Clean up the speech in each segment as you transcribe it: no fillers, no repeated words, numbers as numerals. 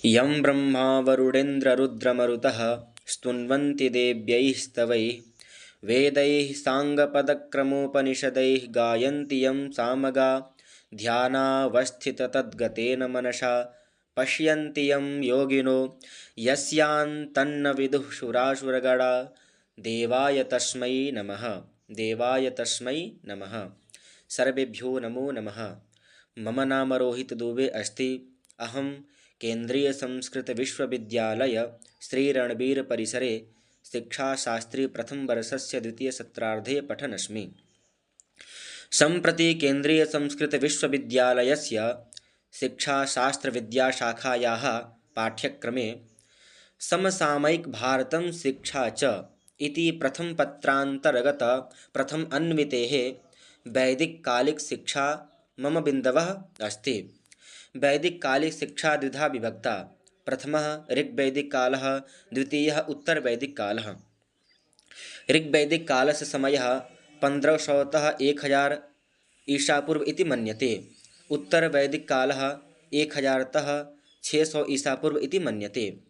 यं ब्रह्मा वरुणेन्द्ररुद्रमरुतः स्तुन्वन्ति देव्यैः स्तवैः वेदैः साङ्गपदक्रमोपनिषदैः गायन्ति यं सामगा ध्यानावस्थिततद्गतेन मनसा पश्यन्ति यं योगिनो यस्यान्तन्न विदुः सुरासुरगणा देवाय तस्मै नमः। देवाय तस्मै नमः। सर्वेभ्यो नमो नमः। मम नाम रोहित दुबे अस्ति। अहं केन्द्रीय संस्कृत विश्वविद्यालय श्रीरणबीर परिसरे शिक्षाशास्त्री प्रथम वर्षस्य द्वितीय सत्रार्धे पठनस्मि। सम्प्रति केन्द्रीय संस्कृत विश्वविद्यालयस्य शिक्षाशास्त्रविद्याशाखायाः पाठ्यक्रमे समसामयिक भारतं शिक्षा च इति प्रथम पत्रान्तर्गत प्रथम अन्वितेः वैदिककालिक शिक्षा मम बिन्दवः अस्ति। वैदिककालिक शिक्षा द्विधा विभक्ता। प्रथमः ऋग्वैदिककालः, द्वितीयः उत्तरवैदिककालः। ऋग्वैदिककालस्य समयः 1500 तः 1000 ईसापूर्व इति मन्यते। उत्तरवैदिककालः 1000 तः 600 ईसापूर्व इति मन्यते।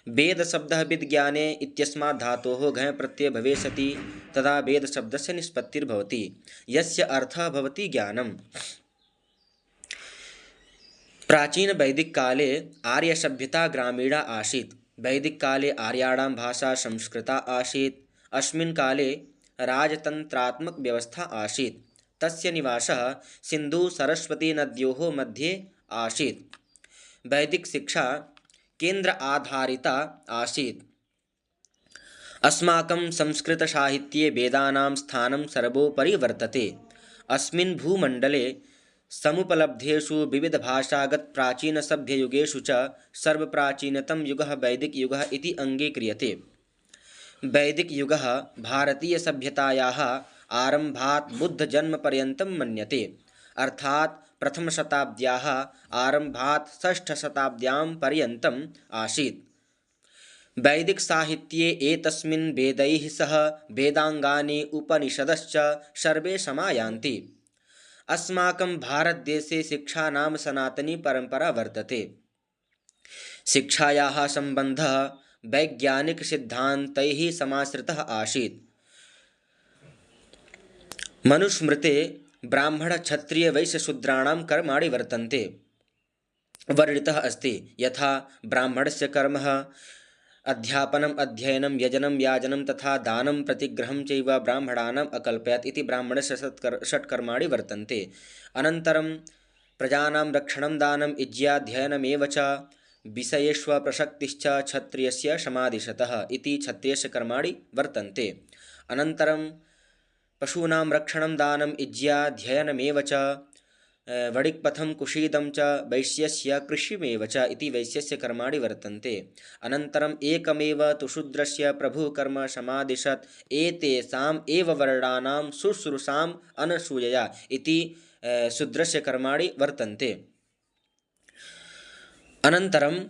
वेदशब्दः विज्ञाने इत्यस्मात् धातोः घञ् प्रत्ययः भवेत् सति तदा वेदशब्दस्य निष्पत्तिर्भवति, यस्य अर्थः भवति ज्ञानम्। प्राचीन वैदिक काले आर्य सभ्यता ग्रामीणा आसीत्। वैदिक काले आर्याणां भाषा संस्कृता आसीत्। अस्मिन् काले राजतन्त्रात्मक व्यवस्था आसीत्। तस्य निवासः सिन्धु सरस्वती नद्योः मध्ये आसीत्। वैदिक शिक्षा केन्द्र आधारिता आसीत्। अस्माकं संस्कृतसाहित्ये वेदानां स्थानं सर्वोपरि वर्तते। अस्मिन् भूमण्डले समुपलब्धेषु विविधभाषागत प्राचीनसभ्ययुगेषु च सर्वप्राचीनतम युगः वैदिकयुगः इति अङ्गीक्रियते। वैदिकयुगः भारतीयसभ्यतायाः आरम्भात् बुद्धजन्मपर्यन्तं मन्यते, अर्थात् प्रथमशताब्द्याः आरम्भात् षष्ठशताब्द्यां पर्यन्तम् आसीत्। वैदिकसाहित्ये एतस्मिन् वेदैः सह वेदाङ्गानि उपनिषदश्च सर्वे समायान्ति। अस्माकं भारतदेशे शिक्षा नाम सनातनी परंपरा वर्तते। शिक्षायाः सम्बन्धः वैज्ञानिकसिद्धान्तैः समाश्रितः आसीत्। मनुस्मृते ब्राह्मणक्षत्रियवैश्यशूद्राणां कर्माणि वर्णितः अस्ति। यथा ब्राह्मणस्य कर्मः अध्यापनम्, अध्ययनं, यजनं, याजनं तथा दानं प्रतिग्रहं चैव ब्राह्मणानाम् अकल्पयत् इति ब्राह्मणस्य षट्कर्माणि वर्तन्ते। अनन्तरं प्रजानां रक्षणं, दानं, यज्ञाध्ययनमेव च विषयेष्वप्रसक्तिश्च क्षत्रियस्य समादिशतः इति क्षत्रियस्य कर्माणि वर्तन्ते। अनन्तरं पशूनां रक्षणं, दानं, यज्ञाध्ययनमेव च वणिक्पथं कुशीदं च वैश्यस्य कृषिमेव च इति वैश्यस्य कर्माणि वर्तन्ते। अनन्तरम् एकमेव तु शूद्रस्य प्रभुः कर्म समादिशत् एतेषाम् एव वर्णानां शुश्रूषाम् अनसूयया इति शूद्रस्य कर्माणि वर्तन्ते। अनन्तरं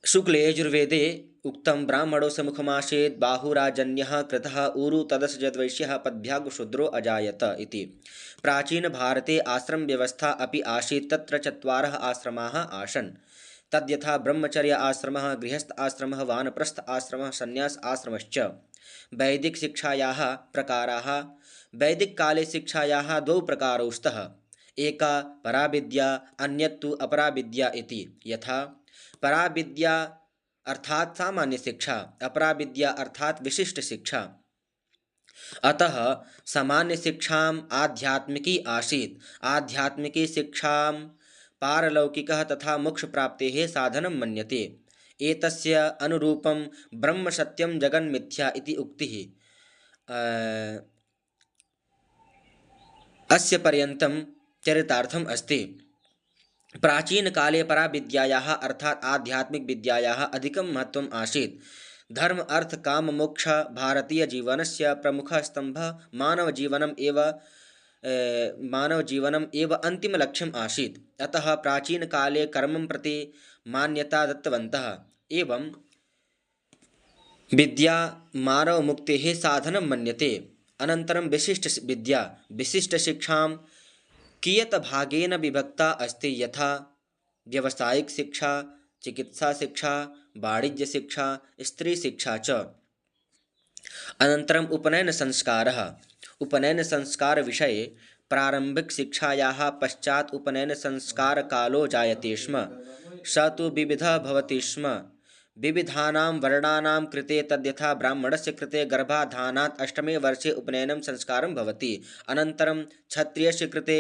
शुक्ले यजुर्वेदे उक्तं ब्राह्मणो समुखमासीत् बाहुराजन्यः कृतः ऊरु तदसजद्वैश्यः पद्भ्यागशूद्रो अजायत इति। प्राचीनभारते आश्रमव्यवस्था अपि आसीत्। तत्र 4 आश्रमाः आसन्। तद्यथा ब्रह्मचर्य आश्रमः, गृहस्थ आश्रमः, वानप्रस्थ आश्रमः, सन्यास आश्रमश्च। वैदिकशिक्षायाः प्रकाराः। वैदिककाले शिक्षायाः 2 प्रकारौ स्तः। एका पराविद्या, अन्यत्तु अपराविद्या इति। यथा पराविद्या अर्थात सामान्य शिक्षा, अपराविद्या अर्थात विशिष्ट शिक्षा। अतः सामान्य शिक्षाम् आध्यात्मिकी आसीत्। आध्यात्मिकी शिक्षां पारलौकिकः तथा मोक्षप्राप्तेः साधनं मन्यते। एतस्य अनुरूपं ब्रह्म सत्यं जगन्मिथ्या इति उक्तिः अस्य पर्यन्तं चरितार्थम् अस्ति। प्राचीनकाले पराविद्यायाः अर्थात् आध्यात्मिक विद्यायाः अधिकं महत्त्वम् आसीत्। धर्म, अर्थ, काम, मोक्ष भारतीयजीवनस्य प्रमुखः स्तम्भः मानवजीवनम् एव अन्तिमलक्ष्यम् आसीत्। अतः प्राचीनकाले कर्मं प्रति मान्यता दत्तवन्तः। एवं विद्या मानवमुक्तेः साधनं मन्यते। अनन्तरं विशिष्टविद्या। विशिष्टशिक्षां कियत् भागेन विभक्ता अस्ति। यथा व्यावसायिक शिक्षा, चिकित्साशिक्षा, वाणिज्यशिक्षा, स्त्रीशिक्षा च। अनन्तरम् उपनयनसंस्कारः। उपनयनसंस्कारविषये प्रारम्भिकशिक्षायाः पश्चात् उपनयनसंस्कारकालो जायते स्म। स तु विविधः भवति स्म। विविधानां वर्णानां कृते तद्यथा ब्राह्मणस्य कृते गर्भाधानात् 8मे वर्षे उपनयनं संस्कारं भवति। अनन्तरं क्षत्रियस्य कृते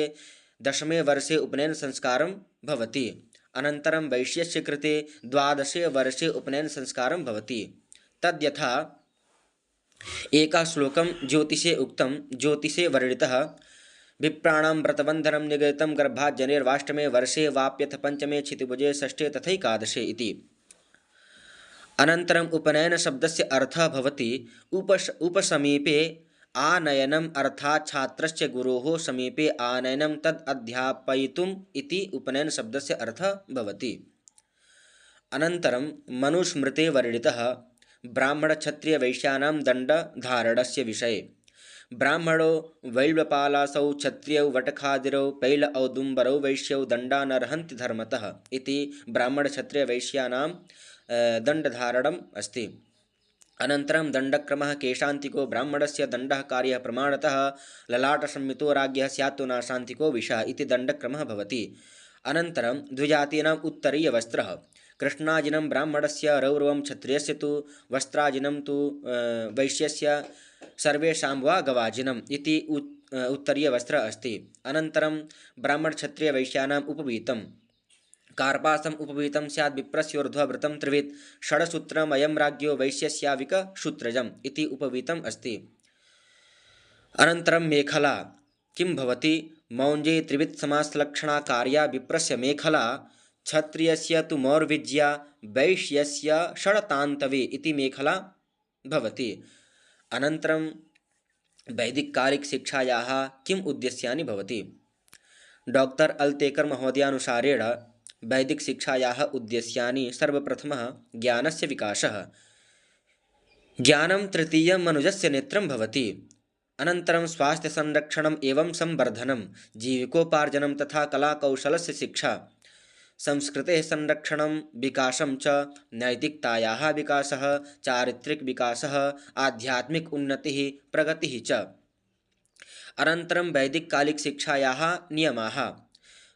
10मे वर्षे उपनयनसंस्कारं भवति। अनन्तरं वैश्यस्य कृते 12 वर्षे उपनयनसंस्कारं भवति। तद्यथा एका श्लोकं ज्योतिषे उक्तं, ज्योतिषे वर्णितः विप्राणां व्रतबन्धनं निगदितं गर्भात् जनेर्वाष्टमे वर्षे वाप्यथ पंचमे क्षितिभुजे षष्ठे तथैकादशे इति। अनन्तरम् उपनयनशब्दस्य अर्थः भवति उपसमीपे आनयनम्, अर्थात् छात्रस्य गुरोः समीपे आनयनं तद् अध्यापयितुम् इति उपनयनशब्दस्य अर्थः भवति। अनन्तरं मनुस्मृते वर्णितः ब्राह्मणक्षत्रियवैश्यानां दण्डधारणस्य विषये। ब्राह्मणो वैल्वपालासौ क्षत्रियौ वटखादिरौ पैल औदुम्बरौ वैश्यौ दण्डा न रहन्ति धर्मतः इति ब्राह्मणक्षत्रियवैश्यानां दण्डधारणम् अस्ति। अनन्तरं दण्डक्रमः केशान्तिको ब्राह्मणस्य दण्डः कार्यः प्रमाणतः ललाटसंयुतो राज्ञः स्यात् नाशान्तिको विषः इति दण्डक्रमः भवति। अनन्तरं द्विजातीनाम् उत्तरीयवस्त्रः। कृष्णाजिनं ब्राह्मणस्य, रौरवं क्षत्रियस्य तु, वस्त्राजिनं तु वैश्यस्य, सर्वेषां वा गवाजिनम् इति उत्तरीयवस्त्रम् अस्ति। अनन्तरं ब्राह्मणक्षत्रियवैश्यानाम् उपवीतं। कार्पासम् उपवीतं स्यात् विप्रस्योर्ध्ववृतं त्रिवित् षड्सूत्रमयं राज्ञो वैश्यस्याविकसूत्रजम् इति उपवीतम् अस्ति। अनन्तरं मेखला किं भवति? मौञ्जे त्रिवित् समासलक्षणा कार्या विप्रस्य मेखला, क्षत्रियस्य तु मौर्विज्या, वैश्यस्य षडतान्तवे इति मेखला भवति। अनन्तरं वैदिककालिकशिक्षायाः किम् उद्देश्यानि भवति? डॉक्टर अल्तेकर महोदयानुसारेण वैदिकशिक्षायाः उद्देश्यानि सर्वप्रथमः ज्ञानस्य विकासः। ज्ञानं तृतीयं मनुजस्य नेत्रं भवति। अनन्तरं स्वास्थ्यसंरक्षणम् एवं संवर्धनं, जीविकोपार्जनं तथा कलाकौशलस्य शिक्षा, संस्कृतेः संरक्षणं विकासं च, नैतिकतायाः विकासः, चारित्रिक विकासः, आध्यात्मिक उन्नतिः, प्रगतिः च। अनन्तरं वैदिककालिकशिक्षायाः नियमाः।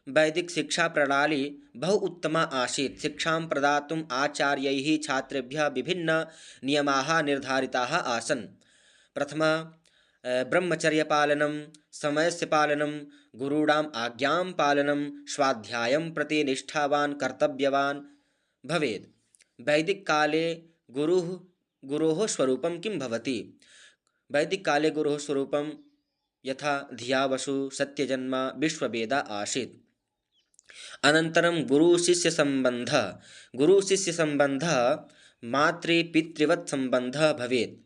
वैदिकशिक्षाप्रणाली बहु उत्तमा आसीत्। शिक्षां प्रदातुम् आचार्यैः छात्रेभ्यः विभिन्ननियमाः निर्धारिताः आसन्। प्रथमः ब्रह्मचर्यपालनं, समयस्य पालनं, गुरूणाम् आज्ञां पालनं, स्वाध्यायं प्रति निष्ठावान् कर्तव्यवान् भवेत्। वैदिककाले गुरोः स्वरूपं किं भवति? वैदिककाले गुरोः स्वरूपं यथा धिया वसु, सत्यजन्मा, विश्ववेदा आसीत्। अनन्तरं गुरुशिष्यसम्बन्धः। गुरुशिष्यसम्बन्धः मातृपितृवत् सम्बन्धः भवेत्।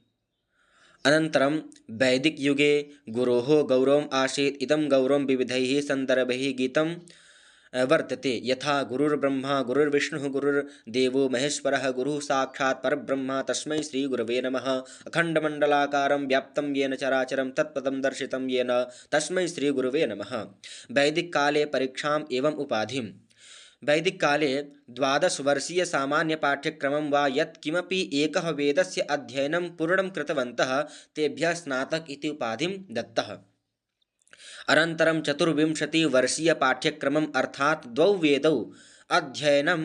अनन्तरं वैदिकयुगे गुरोः गौरवम् आसीत्। इदं गौरवं विविधैः सन्दर्भैः गीतं वर्तते। यथा गुरुर्ब्रह्मा गुरुर्विष्णुः गुरुर्देवो महेश्वरः गुरुः साक्षात् परब्रह्म तस्मै श्रीगुरवे नमः। अखण्डमण्डलाकारं व्याप्तं येन चराचरं तत्पदं दर्शितं येन तस्मै श्रीगुरवे नमः। वैदिककाले परीक्षाम् एवं उपाधिं। वैदिककाले 12 वर्षीय सामान्यपाठ्यक्रमं वा यत्किमपि एकः वेदस्य अध्ययनं पूर्णं कृतवन्तः तेभ्यः स्नातक इति उपाधिं दत्तः। अनन्तरं 24 वर्षीयपाठ्यक्रमम् अर्थात् 2 वेदौ अध्ययनं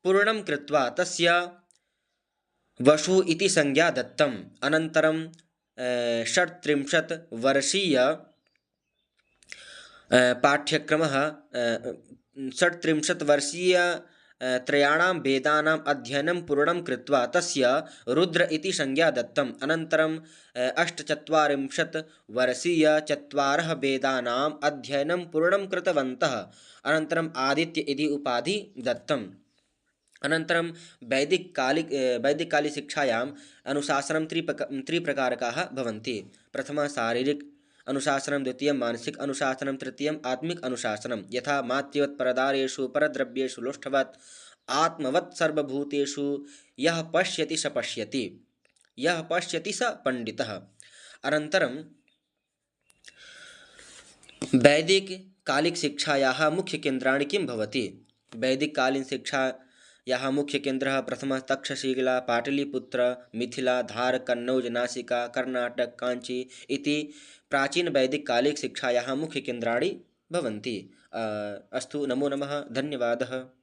पूर्णं कृत्वा तस्य वसु इति संज्ञा दत्तम्। अनन्तरं 36 वर्षीय पाठ्यक्रमः 36 वर्षीय त्रयाणां वेदानाम् अध्ययनं पूर्णं कृत्वा तस्य रुद्र इति संज्ञा दत्तम्। अनन्तरं 48 वर्षीय 4 वेदानाम् अध्ययनं पूर्णं कृतवन्तः। अनन्तरम् आदित्य इति उपाधि दत्तम्। अनन्तरं वैदिककालिशिक्षायाम् अनुशासनं त्रिप्रकारकाः भवन्ति। प्रथमः शारीरिक अनुशासनं, द्वितीयं मानसिक अनुशासनं, तृतीयम् आत्मिक अनुशासनं। यथा मातृवत् परदारेषु परद्रव्येषु लोष्ठवत् आत्मवत् सर्वभूतेषु यः पश्यति स पश्यति, यः पश्यति स पंडितः। अनन्तरं वैदिककालिकशिक्षायाः मुख्यकेन्द्राणि किं भवति? वैदिककालीन शिक्षा याः मुख्यकेन्द्रः प्रथमः तक्षशिला, पाटलिपुत्र, मिथिला, धार, कन्नौज, नासिका, कर्णाटक, काञ्ची इति प्राचीनवैदिककालिकशिक्षायाः मुख्यकेन्द्राणि भवन्ति। अस्तु, नमो नमः, धन्यवादः।